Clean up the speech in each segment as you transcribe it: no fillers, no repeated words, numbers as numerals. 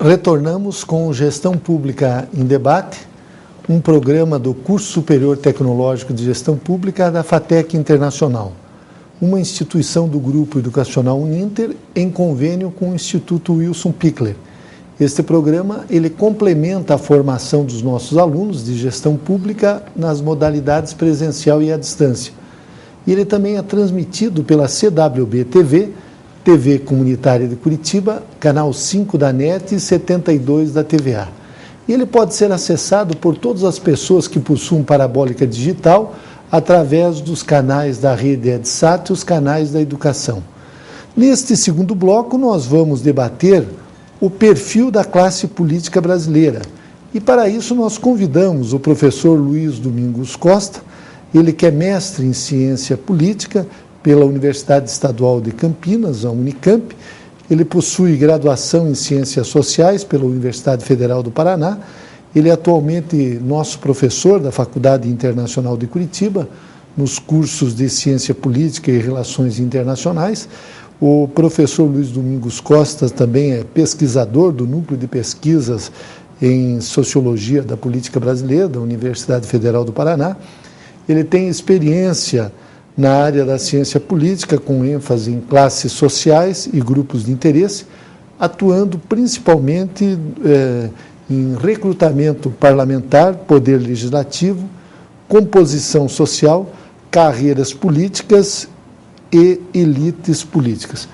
Retornamos com Gestão Pública em Debate, um programa do Curso Superior Tecnológico de Gestão Pública da FATEC Internacional, uma instituição do Grupo Educacional Uninter em convênio com o Instituto Wilson Pickler. Este programa ele complementa a formação dos nossos alunos de gestão pública nas modalidades presencial e à distância. E ele também é transmitido pela CWB TV, TV Comunitária de Curitiba, canal 5 da NET e 72 da TVA. E ele pode ser acessado por todas as pessoas que possuem parabólica digital através dos canais da rede EdSat e os canais da educação. Neste segundo bloco, nós vamos debater o perfil da classe política brasileira. E para isso nós convidamos o professor Luiz Domingos Costa, ele que é mestre em ciência política pela Universidade Estadual de Campinas, a Unicamp. Ele possui graduação em Ciências Sociais pela Universidade Federal do Paraná. Ele é atualmente nosso professor da Faculdade Internacional de Curitiba, nos cursos de Ciência Política e Relações Internacionais. O professor Luiz Domingos Costa também é pesquisador do Núcleo de Pesquisas em Sociologia da Política Brasileira, da Universidade Federal do Paraná. Ele tem experiência na área da ciência política, com ênfase em classes sociais e grupos de interesse, atuando principalmente em recrutamento parlamentar, poder legislativo, composição social, carreiras políticas e elites políticas.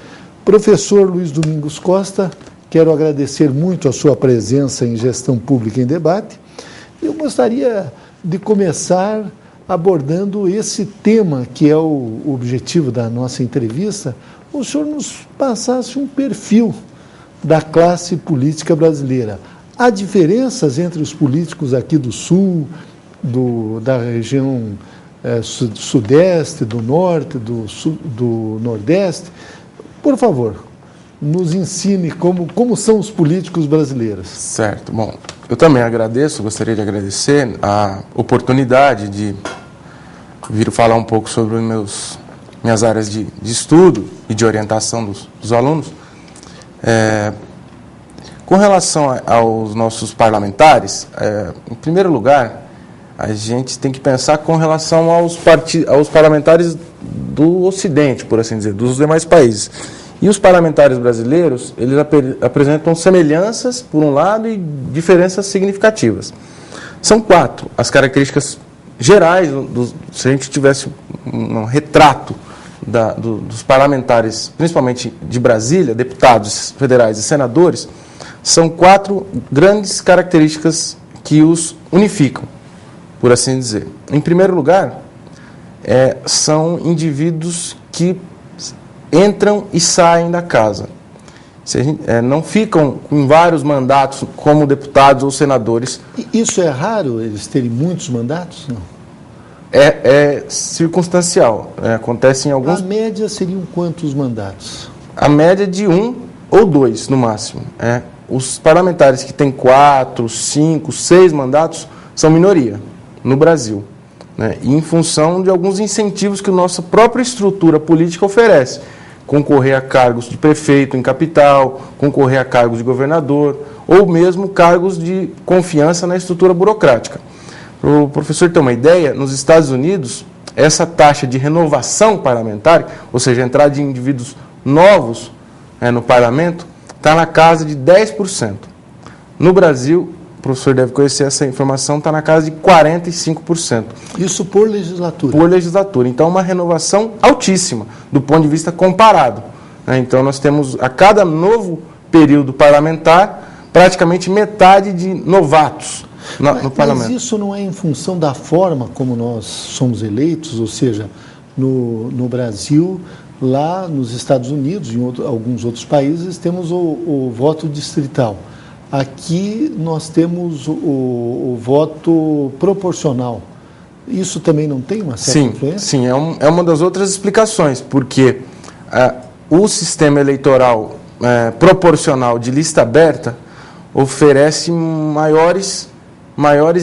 Professor Luiz Domingos Costa, quero agradecer muito a sua presença em Gestão Pública em Debate. Eu gostaria de começar abordando esse tema que é o objetivo da nossa entrevista. O senhor nos passasse um perfil da classe política brasileira. Há diferenças entre os políticos aqui do Sul, da região Sudeste, do Norte, do Nordeste? Por favor, nos ensine como são os políticos brasileiros. Certo. Bom, eu também gostaria de agradecer a oportunidade de vir falar um pouco sobre minhas áreas de estudo e de orientação dos alunos. Com relação aos nossos parlamentares, em primeiro lugar, a gente tem que pensar com relação aos parlamentares do Ocidente, por assim dizer, dos demais países. E os parlamentares brasileiros, eles apresentam semelhanças, por um lado, e diferenças significativas. São 4 as características gerais, se a gente tivesse um retrato dos parlamentares, principalmente de Brasília, deputados federais e senadores, são 4 grandes características que os unificam, por assim dizer. Em primeiro lugar, são indivíduos que entram e saem da casa. Não ficam em vários mandatos como deputados ou senadores. Isso é raro, eles terem muitos mandatos? Não. É circunstancial. Acontece em alguns... A média seriam quantos mandatos? A média de 1 ou 2, no máximo. Os parlamentares que têm 4, 5, 6 mandatos são minoria no Brasil. E em função de alguns incentivos que a nossa própria estrutura política oferece. Concorrer a cargos de prefeito em capital, concorrer a cargos de governador, ou mesmo cargos de confiança na estrutura burocrática. Para o professor ter uma ideia, nos Estados Unidos, essa taxa de renovação parlamentar, ou seja, a entrada de indivíduos novos no parlamento, está na casa de 10%. No Brasil, o professor deve conhecer essa informação, está na casa de 45%. Isso por legislatura? Por legislatura. Então, uma renovação altíssima, do ponto de vista comparado. Então, nós temos, a cada novo período parlamentar, praticamente metade de novatos no parlamento. Mas isso não é em função da forma como nós somos eleitos, ou seja, no Brasil, lá nos Estados Unidos, em alguns outros países, temos o voto distrital. Aqui nós temos o voto proporcional. Isso também não tem uma certa influência? Sim, é uma das outras explicações, porque o sistema eleitoral proporcional de lista aberta oferece maiores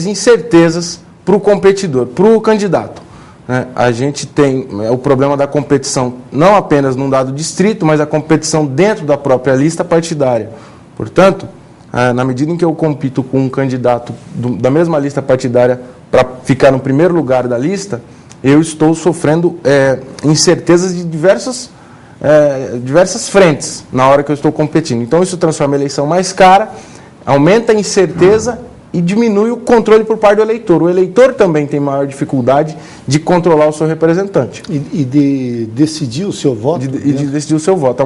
incertezas para o competidor, para o candidato. A gente tem o problema da competição não apenas num dado distrito, mas a competição dentro da própria lista partidária. Portanto, na medida em que eu compito com um candidato da mesma lista partidária para ficar no primeiro lugar da lista, eu estou sofrendo incertezas de diversas frentes na hora que eu estou competindo. Então, isso transforma a eleição mais cara, aumenta a incerteza e diminui o controle por parte do eleitor. O eleitor também tem maior dificuldade de controlar o seu representante. E de decidir o seu voto? De decidir o seu voto.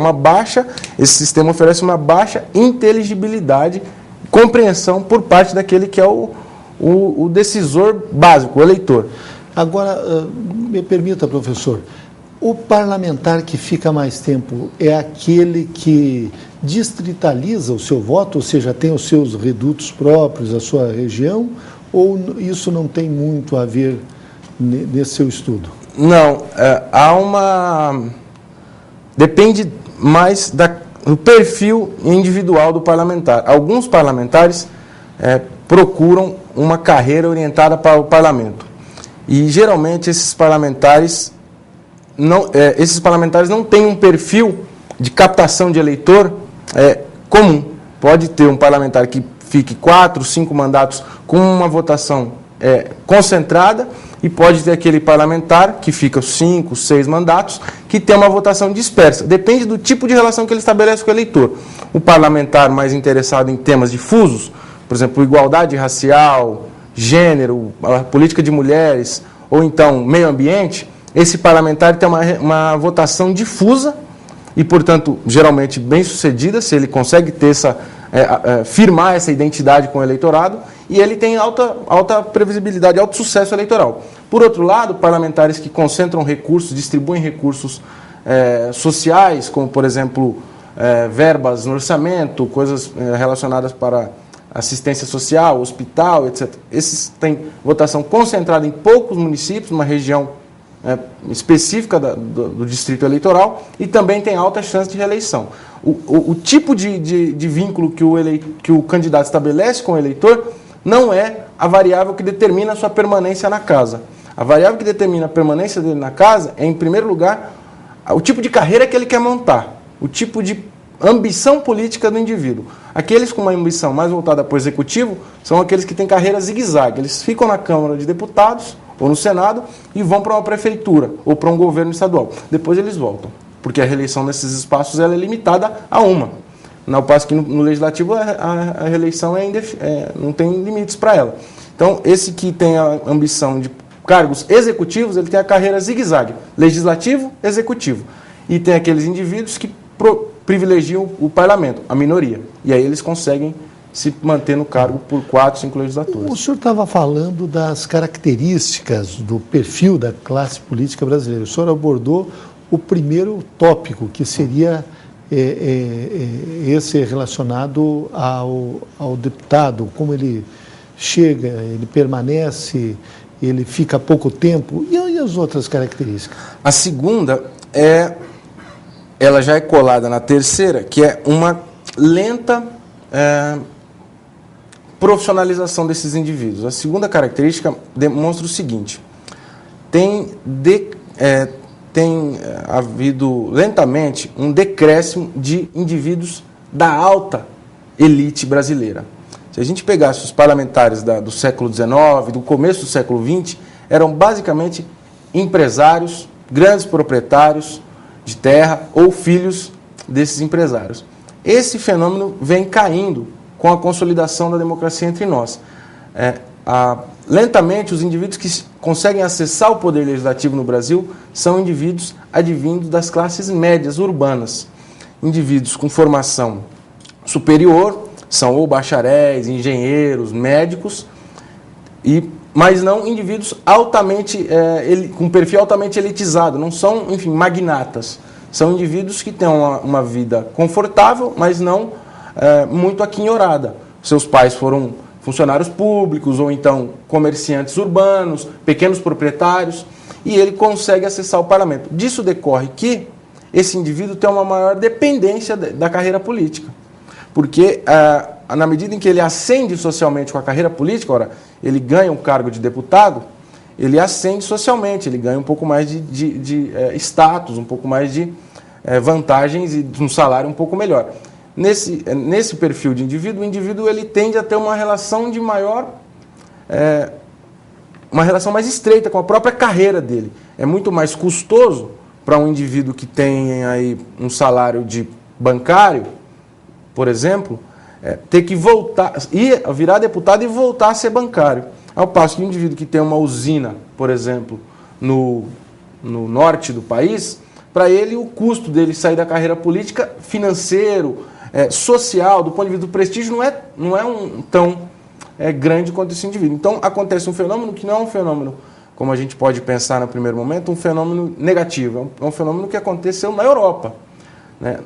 Esse sistema oferece uma baixa inteligibilidade, compreensão por parte daquele que é o decisor básico, o eleitor. Agora, me permita, professor, o parlamentar que fica mais tempo é aquele que distritaliza o seu voto, ou seja, tem os seus redutos próprios, a sua região, ou isso não tem muito a ver nesse seu estudo? Não, depende mais do perfil individual do parlamentar. Alguns parlamentares procuram uma carreira orientada para o parlamento. E, geralmente, esses parlamentares não têm um perfil de captação de eleitor comum. Pode ter um parlamentar que fique 4, 5 mandatos com uma votação concentrada, e pode ter aquele parlamentar que fica 5, 6 mandatos, que tem uma votação dispersa. Depende do tipo de relação que ele estabelece com o eleitor. O parlamentar mais interessado em temas difusos, por exemplo, igualdade racial, gênero, a política de mulheres, ou então meio ambiente, esse parlamentar tem uma votação difusa e, portanto, geralmente bem sucedida, se ele consegue ter firmar essa identidade com o eleitorado, e ele tem alta previsibilidade, alto sucesso eleitoral. Por outro lado, parlamentares que concentram recursos, distribuem recursos sociais, como, por exemplo, verbas no orçamento, coisas relacionadas para assistência social, hospital, etc. Esses têm votação concentrada em poucos municípios, uma região específica do distrito eleitoral, e também tem alta chance de reeleição. O tipo de vínculo que o candidato estabelece com o eleitor não é a variável que determina a sua permanência na casa. A variável que determina a permanência dele na casa é, em primeiro lugar, o tipo de carreira que ele quer montar, o tipo de ambição política do indivíduo. Aqueles com uma ambição mais voltada para o executivo são aqueles que têm carreira zigue-zague. Eles ficam na Câmara de Deputados ou no Senado e vão para uma prefeitura ou para um governo estadual. Depois eles voltam, porque a reeleição nesses espaços ela é limitada a uma. Ao passo que no Legislativo a reeleição não tem limites para ela. Então, esse que tem a ambição de cargos executivos, ele tem a carreira zigue-zague, legislativo, executivo. E tem aqueles indivíduos que privilegiam o parlamento, a minoria. E aí eles conseguem se manter no cargo por 4, 5 legislaturas. O senhor estava falando das características do perfil da classe política brasileira. O senhor abordou o primeiro tópico, que seria esse relacionado ao deputado, como ele chega, ele permanece, ele fica pouco tempo, e as outras características? A segunda ela já é colada na terceira, que é uma lenta profissionalização desses indivíduos. A segunda característica demonstra o seguinte: tem havido lentamente um decréscimo de indivíduos da alta elite brasileira. Se a gente pegasse os parlamentares do século XIX, do começo do século XX, eram basicamente empresários, grandes proprietários de terra ou filhos desses empresários. Esse fenômeno vem caindo com a consolidação da democracia entre nós. Lentamente, os indivíduos que conseguem acessar o poder legislativo no Brasil são indivíduos advindos das classes médias urbanas. Indivíduos com formação superior, são ou bacharéis, engenheiros, médicos, mas não indivíduos com perfil altamente elitizado, não são, enfim, magnatas. São indivíduos que têm uma vida confortável, mas não muito aquinhorada. Seus pais foram funcionários públicos ou então comerciantes urbanos, pequenos proprietários, e ele consegue acessar o parlamento. Disso decorre que esse indivíduo tem uma maior dependência da carreira política. Porque, na medida em que ele ascende socialmente com a carreira política, ora, ele ganha um cargo de deputado, ele ascende socialmente, ele ganha um pouco mais de status, um pouco mais de vantagens e um salário um pouco melhor. nesse perfil de indivíduo, o indivíduo ele tende a ter uma relação de maior... uma relação mais estreita com a própria carreira dele. É muito mais custoso para um indivíduo que tem aí um salário de bancário, por exemplo, ter que virar deputado e voltar a ser bancário. Ao passo que um indivíduo que tem uma usina, por exemplo, no norte do país, para ele o custo dele sair da carreira política, financeiro, social, do ponto de vista do prestígio, não é tão grande quanto esse indivíduo. Então acontece um fenômeno que não é um fenômeno, como a gente pode pensar no primeiro momento, um fenômeno negativo. É um fenômeno que aconteceu na Europa. Né?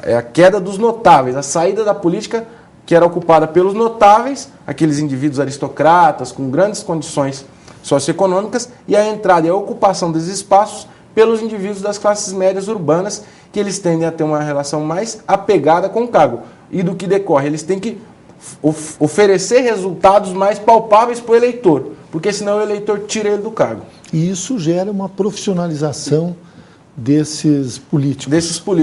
É a queda dos notáveis, a saída da política que era ocupada pelos notáveis, aqueles indivíduos aristocratas com grandes condições socioeconômicas, e a entrada e a ocupação desses espaços pelos indivíduos das classes médias urbanas, que eles tendem a ter uma relação mais apegada com o cargo. E do que decorre? Eles têm que oferecer resultados mais palpáveis para o eleitor, porque senão o eleitor tira ele do cargo. E isso gera uma profissionalização desses políticos.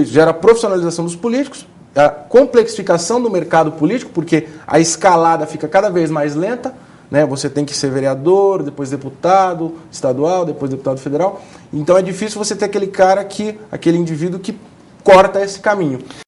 Gera a profissionalização dos políticos, a complexificação do mercado político, porque a escalada fica cada vez mais lenta, né? Você tem que ser vereador, depois deputado estadual, depois deputado federal. Então é difícil você ter aquele indivíduo que corta esse caminho.